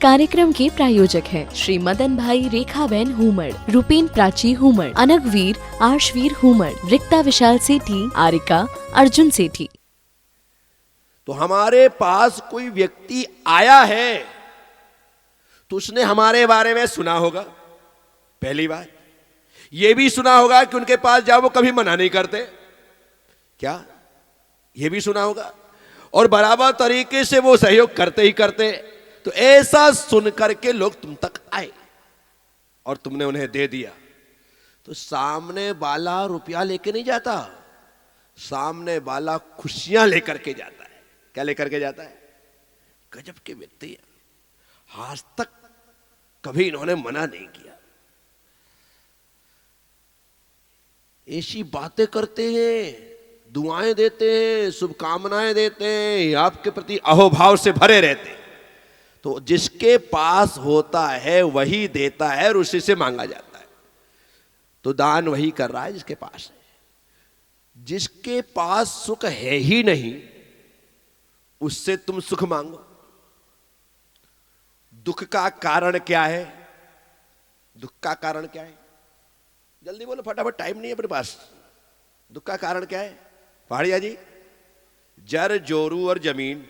कार्यक्रम के प्रायोजक हैं श्री मदन भाई रेखाबेन हुमड़, रूपेन प्राची हुमड़, अनगवीर आर्शवीर हुमड़, रिक्ता विशाल सेठी, आरिका अर्जुन सेठी। तो हमारे पास कोई व्यक्ति आया है तो उसने हमारे बारे में सुना होगा। पहली बात यह भी सुना होगा कि उनके पास जाओ वो कभी मना नहीं करते, क्या यह भी सुना होगा, और बराबर तरीके से वो सहयोग करते ही करते। तो ऐसा सुन करके लोग तुम तक आए और तुमने उन्हें दे दिया, तो सामने वाला रुपया लेके नहीं जाता, सामने वाला खुशियां लेकर के जाता है। क्या लेकर के जाता है? गजब के व्यक्ति हैं, आज तक कभी इन्होंने मना नहीं किया, ऐसी बातें करते हैं, दुआएं देते हैं, शुभकामनाएं देते हैं, आपके प्रति अहोभाव से भरे रहते हैं। तो जिसके पास होता है वही देता है और उसी से मांगा जाता है। तो दान वही कर रहा है जिसके पास है। जिसके पास सुख है ही नहीं उससे तुम सुख मांगो। दुख का कारण क्या है? दुख का कारण क्या है? जल्दी बोलो, फटाफट, टाइम नहीं है अपने पास। दुख का कारण क्या है पहाड़िया जी? जर जोरू और जमीन,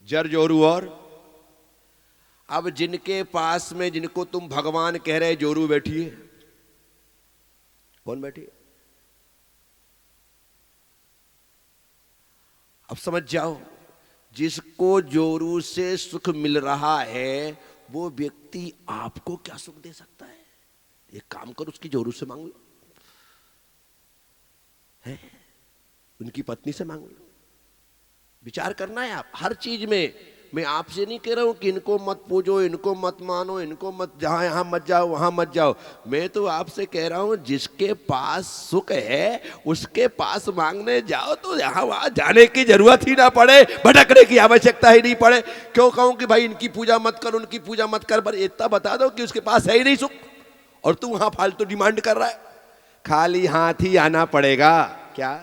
जर जोरू और। अब जिनके पास में, जिनको तुम भगवान कह रहे, जोरू बैठी है, कौन बैठी है? अब समझ जाओ, जिसको जोरू से सुख मिल रहा है वो व्यक्ति आपको क्या सुख दे सकता है? एक काम करो, उसकी जोरू से मांग लो, है उनकी पत्नी से मांग लो। विचार करना है आप हर चीज में। मैं आपसे नहीं कह रहा हूं कि इनको मत पूजो, इनको मत मानो, इनको मत, जहां यहां मत जाओ, वहां मत जाओ। मैं तो आपसे कह रहा हूं जिसके पास सुख है उसके पास मांगने जाओ तो यहां वहां जाने की जरूरत ही ना पड़े, भटकने की आवश्यकता ही नहीं पड़े। क्यों कहूं कि भाई इनकी पूजा मत कर, उनकी पूजा मत कर, पर इतना बता दो कि उसके पास है ही नहीं सुख और तू वहां फालतू डिमांड कर रहा है। खाली हाथ ही आना पड़ेगा। क्या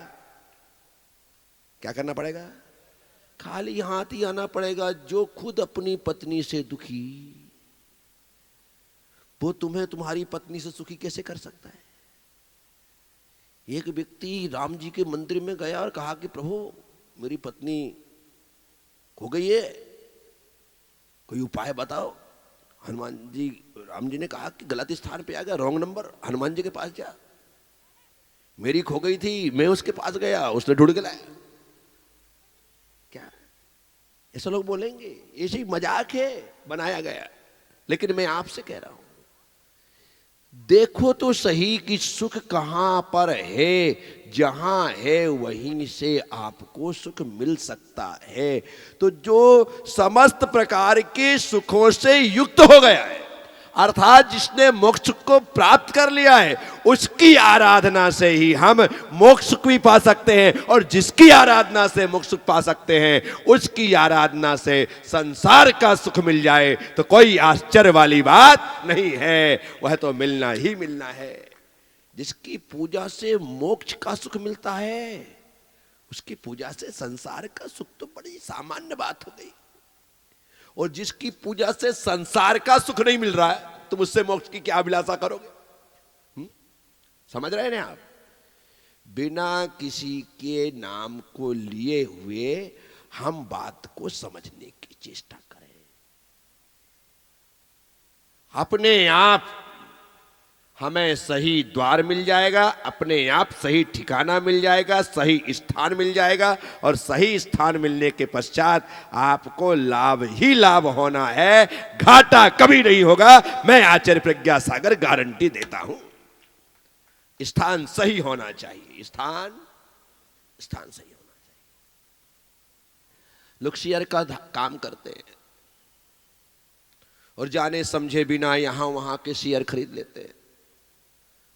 क्या करना पड़ेगा? खाली हाथ ही आना पड़ेगा। जो खुद अपनी पत्नी से दुखी, वो तुम्हें तुम्हारी पत्नी से सुखी कैसे कर सकता है? एक व्यक्ति राम जी के मंदिर में गया और कहा कि प्रभु मेरी पत्नी खो गई है, कोई उपाय बताओ। हनुमान जी, राम जी ने कहा कि गलत स्थान पे आ गया, रॉन्ग नंबर, हनुमान जी के पास जा। मेरी खो गई थी, मैं उसके पास गया, उसने ढूंढ के लाया। क्या ऐसा लोग बोलेंगे? ऐसे ही मजाक है, बनाया गया। लेकिन मैं आपसे कह रहा हूं, देखो तो सही कि सुख कहां पर है। जहां है वहीं से आपको सुख मिल सकता है। तो जो समस्त प्रकार के सुखों से युक्त हो गया है, अर्थात जिसने मोक्ष को प्राप्त कर लिया है, उसकी आराधना से ही हम मोक्ष भी पा सकते हैं। और जिसकी आराधना से मोक्ष पा सकते हैं, उसकी आराधना से संसार का सुख मिल जाए तो कोई आश्चर्य वाली बात नहीं है, वह तो मिलना ही मिलना है। जिसकी पूजा से मोक्ष का सुख मिलता है, उसकी पूजा से संसार का सुख तो बड़ी सामान्य बात हो गई। और जिसकी पूजा से संसार का सुख नहीं मिल रहा है, तुम उससे मोक्ष की क्या अभिलाषा करोगे? समझ रहे हैं ना आप? बिना किसी के नाम को लिए हुए हम बात को समझने की चेष्टा करें। अपने आप हमें सही द्वार मिल जाएगा, अपने आप सही ठिकाना मिल जाएगा, सही स्थान मिल जाएगा। और सही स्थान मिलने के पश्चात आपको लाभ ही लाभ होना है, घाटा कभी नहीं होगा। मैं आचार्य प्रज्ञा सागर गारंटी देता हूं। स्थान सही होना चाहिए, स्थान सही होना चाहिए। लोग शेयर का काम करते हैं और जाने समझे बिना यहां वहां के शेयर खरीद लेते हैं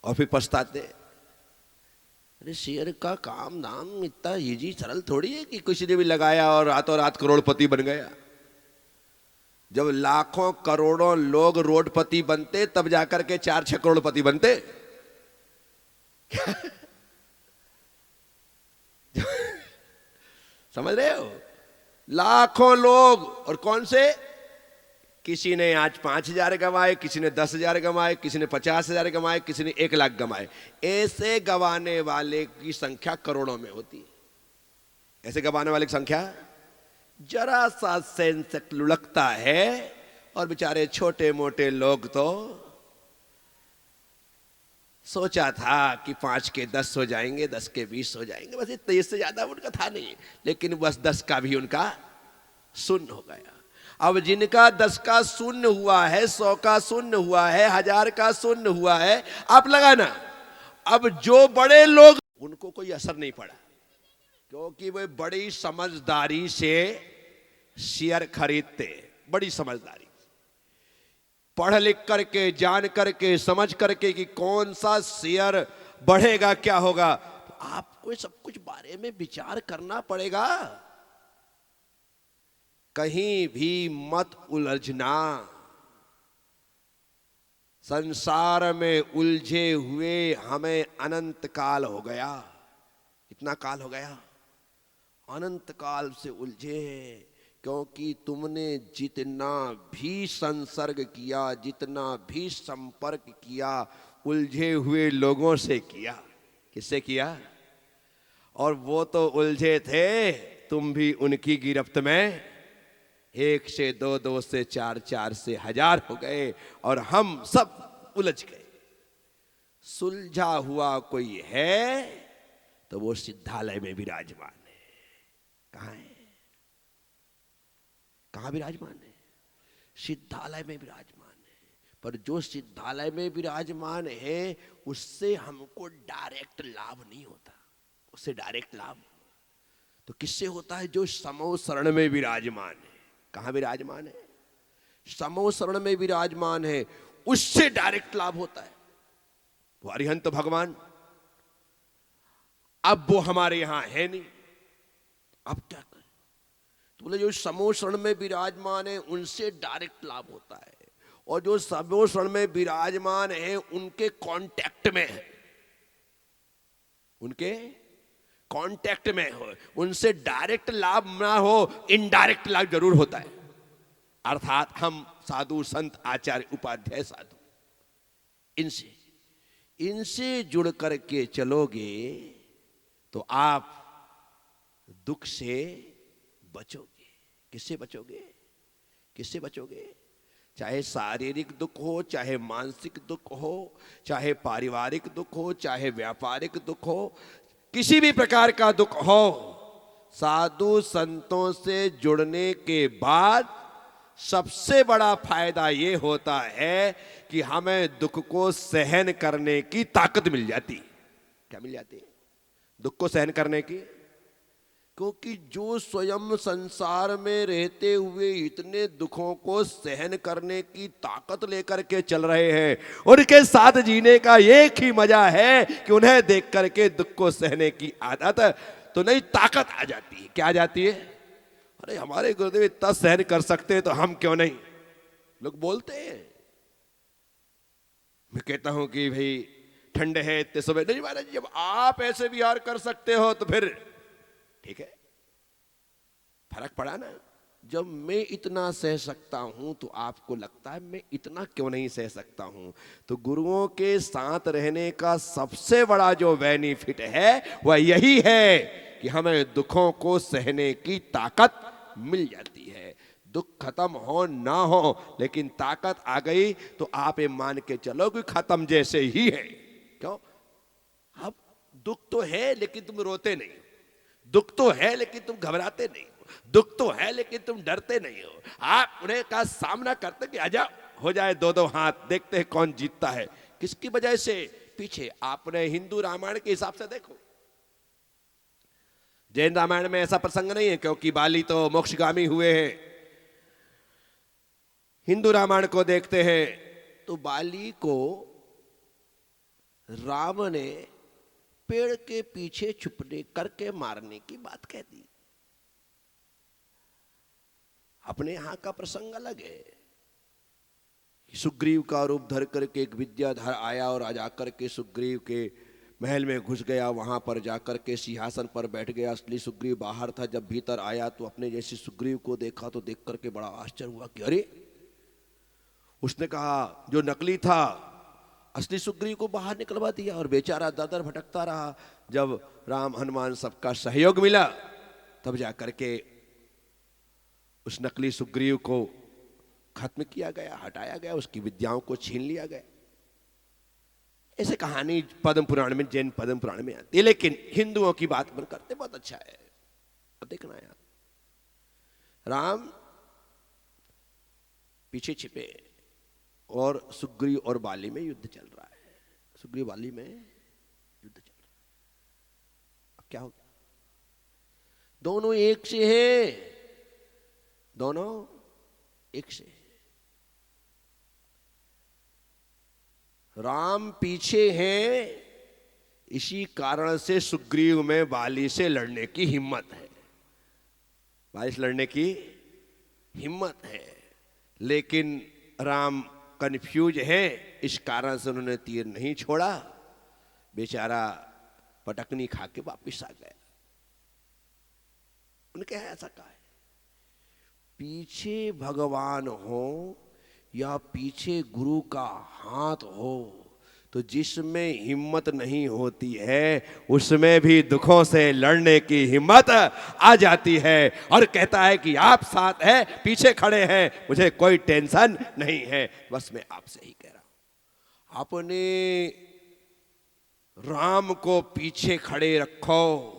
और फिर पछताते। अरे शेयर का काम दाम इतना इजी सरल थोड़ी है कि किसी ने भी लगाया और रातों रात करोड़पति बन गया। जब लाखों करोड़ों लोग रोडपति बनते तब जाकर के 4-6 करोड़पति बनते। समझ रहे हो? लाखों लोग, और कौन से? किसी ने आज 5,000 कमाए, किसी ने 10,000 कमाए, किसी ने 50,000 कमाए, किसी ने 1,00,000 कमाए। ऐसे गंवाने वाले की संख्या करोड़ों में होती है। ऐसे गंवाने वाले की संख्या जरा सा सेंसेक्स लुढ़कता है और बेचारे छोटे मोटे लोग तो सोचा था कि 5 के 10 हो जाएंगे, 10 के 20 हो जाएंगे, बस इतना, इससे ज्यादा उनका था नहीं, लेकिन बस 10 का भी उनका शून्य हो गया। अब जिनका 10 का शून्य हुआ है, 100 का शून्य हुआ है, 1000 का शून्य हुआ है, आप लगाना। अब जो बड़े लोग, उनको कोई असर नहीं पड़ा, क्योंकि वे बड़ी समझदारी से शेयर खरीदते, बड़ी समझदारी, पढ़ लिख करके, जान करके, समझ करके कि कौन सा शेयर बढ़ेगा, क्या होगा। तो आपको सब कुछ बारे में विचार करना पड़ेगा। कहीं भी मत उलझना। संसार में उलझे हुए हमें अनंत काल हो गया। कितना काल हो गया? अनंत काल से उलझे हैं, क्योंकि तुमने जितना भी संसर्ग किया, जितना भी संपर्क किया, उलझे हुए लोगों से किया। किससे किया? और वो तो उलझे थे, तुम भी उनकी गिरफ्त में। 1 से 2, 2 से 4, 4 से 1000 हो गए और हम सब उलझ गए। सुलझा हुआ कोई है तो वो सिद्धालय में विराजमान है। कहाँ है? कहाँ विराजमान है? सिद्धालय में विराजमान है। पर जो सिद्धालय में विराजमान है उससे हमको डायरेक्ट लाभ नहीं होता। उससे डायरेक्ट लाभ तो किससे होता है? जो समो शरण में विराजमान है। कहाँ विराजमान है? समो शरण में विराजमान है, उससे डायरेक्ट लाभ होता है। वो अरिहंत भगवान, अब वो हमारे यहां है नहीं, अब क्या करें? तो बोले जो समो शरण में विराजमान है उनसे डायरेक्ट लाभ होता है, और जो समो शरण में विराजमान है उनके कांटेक्ट में है, उनके कांटेक्ट में हो, उनसे डायरेक्ट लाभ ना हो, इनडायरेक्ट लाभ जरूर होता है। अर्थात हम साधु संत आचार्य उपाध्याय साधु, इनसे जुड़ करके चलोगे तो आप दुख से बचोगे। किससे बचोगे? किससे बचोगे? चाहे शारीरिक दुख हो, चाहे मानसिक दुख हो, चाहे पारिवारिक दुख हो, चाहे व्यापारिक दुख हो, किसी भी प्रकार का दुख हो, साधु संतों से जुड़ने के बाद सबसे बड़ा फायदा ये होता है कि हमें दुख को सहन करने की ताकत मिल जाती। क्या मिल जाती? दुख को सहन करने की। क्योंकि जो स्वयं संसार में रहते हुए इतने दुखों को सहन करने की ताकत लेकर के चल रहे हैं, उनके साथ जीने का एक ही मजा है कि उन्हें देख करके दुख को सहने की आदत तो नहीं, ताकत आ जाती है। क्या आ जाती है? अरे हमारे गुरुदेव इतना सहन कर सकते हैं तो हम क्यों नहीं? लोग बोलते हैं। मैं कहता हूं कि भाई ठंड है इतने समय, नहीं महाराज, जब आप ऐसे विहार कर सकते हो तो फिर ठीक है। फर्क पड़ा ना? जब मैं इतना सह सकता हूं तो आपको लगता है मैं इतना क्यों नहीं सह सकता हूं? तो गुरुओं के साथ रहने का सबसे बड़ा जो बेनिफिट है वह यही है कि हमें दुखों को सहने की ताकत मिल जाती है। दुख खत्म हो ना हो, लेकिन ताकत आ गई तो आप ये मान के चलो कि खत्म जैसे ही है। क्यों? अब दुख तो है लेकिन तुम रोते नहीं, दुख तो है लेकिन तुम घबराते नहीं, दुख तो है लेकिन तुम डरते नहीं हो। आप उन्हें का सामना करते कि आजा हो जाए 2-2 हाथ, देखते हैं कौन जीतता है। किसकी वजह से? पीछे आपने हिंदू रामायण के हिसाब से देखो। जैन रामायण में ऐसा प्रसंग नहीं है, क्योंकि बाली तो मोक्षगामी हुए हैं। हिंदू रामायण को देखते हैं तो बाली को राम ने पेड़ के पीछे छुपने करके मारने की बात कह दी। अपने यहां का प्रसंग अलग है। सुग्रीव का रूप धर करके एक विद्याधर आया और आ जाकर के सुग्रीव के महल में घुस गया, वहां पर जाकर के सिंहासन पर बैठ गया। असली सुग्रीव बाहर था। जब भीतर आया तो अपने जैसे सुग्रीव को देखा तो देख करके बड़ा आश्चर्य हुआ कि अरे उसने कहा, जो नकली था असली सुग्रीव को बाहर निकलवा दिया और बेचारा दर दर भटकता रहा। जब राम हनुमान सबका सहयोग मिला तब जाकर के उस नकली सुग्रीव को खत्म किया गया, हटाया गया, उसकी विद्याओं को छीन लिया गया। ऐसे कहानी पद्म पुराण में, जैन पद्म पुराण में आती है, लेकिन हिंदुओं की बात मन करते बहुत अच्छा है। अब देखना यार, राम पीछे छिपे और सुग्रीव और बाली में युद्ध चल रहा है। सुग्रीव बाली में युद्ध चल रहा है। अब क्या हो गया? दोनों एक से हैं, दोनों एक से हैं। राम पीछे हैं, इसी कारण से सुग्रीव में बाली से लड़ने की हिम्मत है, बाली से लड़ने की हिम्मत है। लेकिन राम कंफ्यूज है, इस कारण से उन्होंने तीर नहीं छोड़ा। बेचारा पटकनी खा के वापिस आ गया। उनके ऐसा कहा है, पीछे भगवान हो या पीछे गुरु का हाथ हो, तो जिसमें हिम्मत नहीं होती है उसमें भी दुखों से लड़ने की हिम्मत आ जाती है। और कहता है कि आप साथ हैं, पीछे खड़े हैं, मुझे कोई टेंशन नहीं है। बस मैं आपसे ही कह रहा हूं, अपने राम को पीछे खड़े रखो,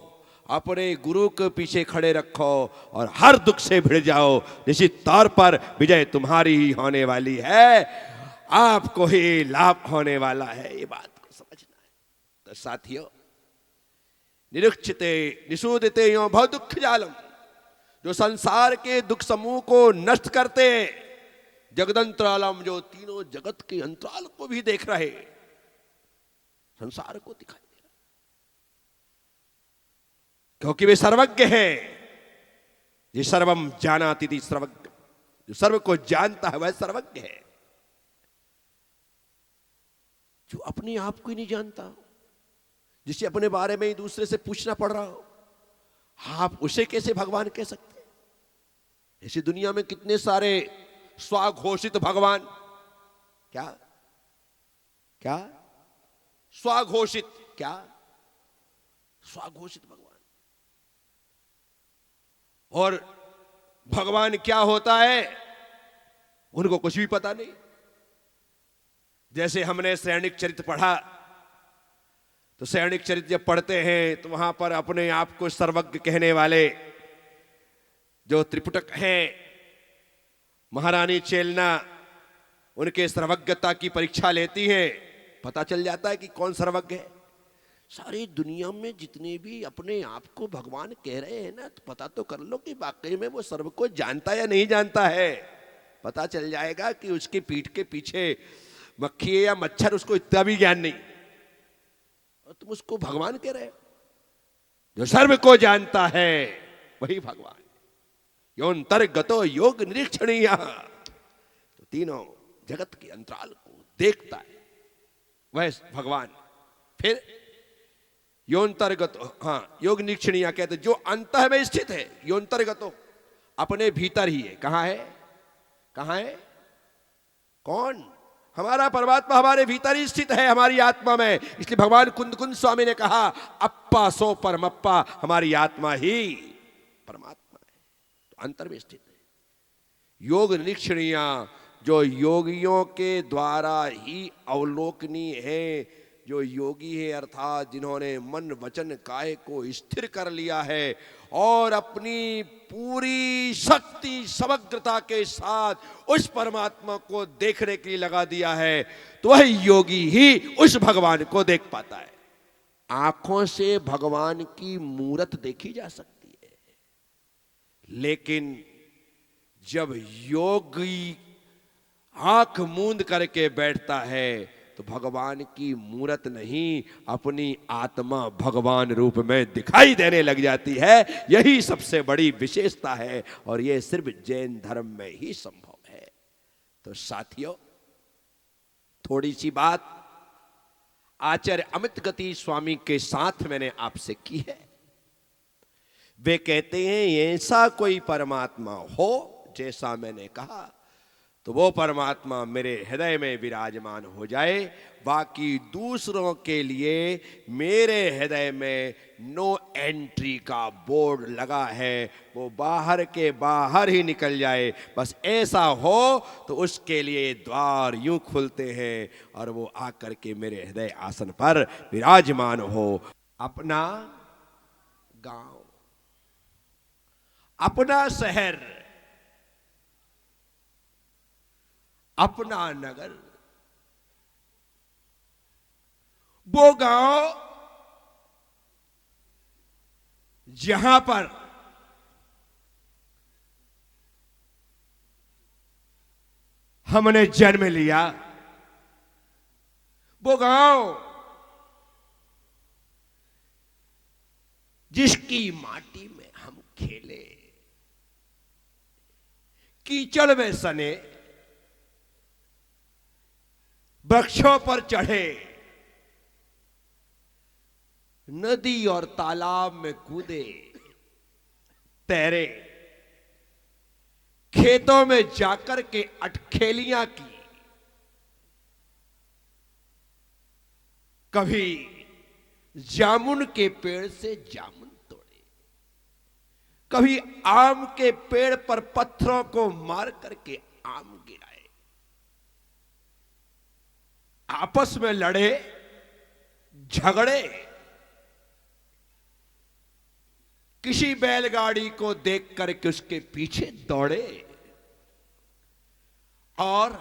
अपने गुरु के पीछे खड़े रखो और हर दुख से भिड़ जाओ। निश्चित तौर पर विजय तुम्हारी ही होने वाली है, आपको ही लाभ होने वाला है। ये बात को समझना है। तो साथियों, निरुक्षिते निषूदिते यो भव दुख जालम, जो संसार के दुख समूह को नष्ट करते, जगदंतरालम, जो तीनों जगत के अंतराल को भी देख रहे, संसार को दिखाई दे रहा, क्योंकि वे सर्वज्ञ हैं। ये सर्वम जानाति थी सर्वज्ञ, जो सर्व को जानता है वह सर्वज्ञ है। जो अपने आप को ही नहीं जानता, जिसे अपने बारे में ही दूसरे से पूछना पड़ रहा हो, आप उसे कैसे भगवान कह सकते हैं? ऐसी दुनिया में कितने सारे स्वाघोषित भगवान, क्या क्या स्वाघोषित, क्या स्वाघोषित भगवान। और भगवान क्या होता है उनको कुछ भी पता नहीं। जैसे हमने सैनिक चरित्र पढ़ा, तो सैनिक चरित्र जब पढ़ते हैं तो वहां पर अपने आप को सर्वज्ञ कहने वाले जो त्रिपुटक हैं, महारानी चेलना, उनके सर्वज्ञता की परीक्षा लेती हैं, पता चल जाता है कि कौन सर्वज्ञ है। सारी दुनिया में जितने भी अपने आप को भगवान कह रहे हैं ना, तो पता तो कर लो कि वाकई में वो सर्व को जानता या नहीं जानता है। पता चल जाएगा कि उसके पीठ के पीछे मक्खी है या मच्छर, उसको इतना भी ज्ञान नहीं, और तुम उसको भगवान कह रहे हो। जो सर्व को जानता है वही भगवान। योऽन्तर्गतो योग निरीक्षणीय, तो तीनों जगत के अंतराल को देखता है वह भगवान। फिर योऽन्तर्गतो, हाँ, योग निरीक्षणीय कहते जो अंतः में स्थित है। योऽन्तर्गतो अपने भीतर ही है। कहां है? कहां है? कौन? हमारा परमात्मा हमारे भीतर ही स्थित है, हमारी आत्मा में। इसलिए भगवान कुंद कुंद स्वामी ने कहा, अप्पा सो परमप्पा, हमारी आत्मा ही परमात्मा है, तो अंतर में स्थित है। योग निरीक्षणीय, जो योगियों के द्वारा ही अवलोकनीय है, जो योगी है अर्थात जिन्होंने मन वचन काया को स्थिर कर लिया है और अपनी पूरी शक्ति समग्रता के साथ उस परमात्मा को देखने के लिए लगा दिया है, तो वह योगी ही उस भगवान को देख पाता है। आंखों से भगवान की मूरत देखी जा सकती है, लेकिन जब योगी आंख मूंद करके बैठता है तो भगवान की मूरत नहीं, अपनी आत्मा भगवान रूप में दिखाई देने लग जाती है। यही सबसे बड़ी विशेषता है और यह सिर्फ जैन धर्म में ही संभव है। तो साथियों, थोड़ी सी बात आचार्य अमित गति स्वामी के साथ मैंने आपसे की है। वे कहते हैं ऐसा कोई परमात्मा हो, जैसा मैंने कहा, तो वो परमात्मा मेरे हृदय में विराजमान हो जाए। बाकी दूसरों के लिए मेरे हृदय में नो एंट्री का बोर्ड लगा है, वो बाहर के बाहर ही निकल जाए। बस ऐसा हो तो उसके लिए द्वार यूं खुलते हैं और वो आकर के मेरे हृदय आसन पर विराजमान हो। अपना गांव, अपना शहर, अपना नगर, वो गांव जहां पर हमने जन्म लिया, वो गांव जिसकी माटी में हम खेले, कीचड़ में सने, वृक्षों पर चढ़े, नदी और तालाब में कूदे, तैरे, खेतों में जाकर के अटखेलियां की, कभी जामुन के पेड़ से जामुन तोड़े, कभी आम के पेड़ पर पत्थरों को मार करके आम गिराए, आपस में लड़े, झगड़े, किसी बैलगाड़ी को देख करके उसके पीछे दौड़े और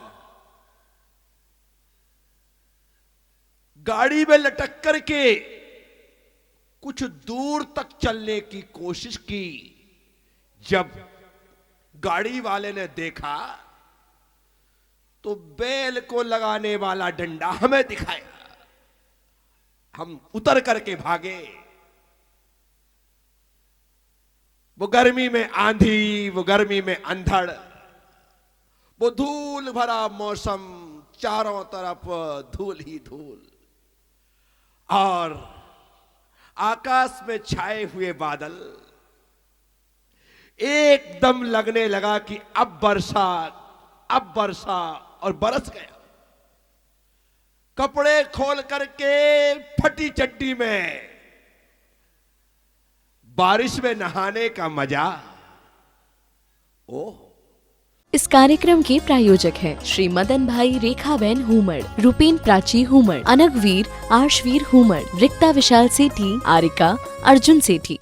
गाड़ी में लटक करके कुछ दूर तक चलने की कोशिश की। जब गाड़ी वाले ने देखा तो बैल को लगाने वाला डंडा हमें दिखाया, हम उतर करके भागे। वो गर्मी में आंधी, वो गर्मी में अंधड़, वो धूल भरा मौसम, चारों तरफ धूल ही धूल, और आकाश में छाए हुए बादल। एकदम लगने लगा कि अब वर्षा, अब वर्षा, और बरस गया। कपड़े खोल करके फटी चड्डी में बारिश में नहाने का मजा, ओह। इस कार्यक्रम के प्रायोजक हैं श्री मदन भाई रेखाबेन हुमड़, रूपेन प्राची हुमड़, अनगवीर आर्शवीर हुमड़, रिक्ता विशाल सेठी, आरिका अर्जुन सेठी।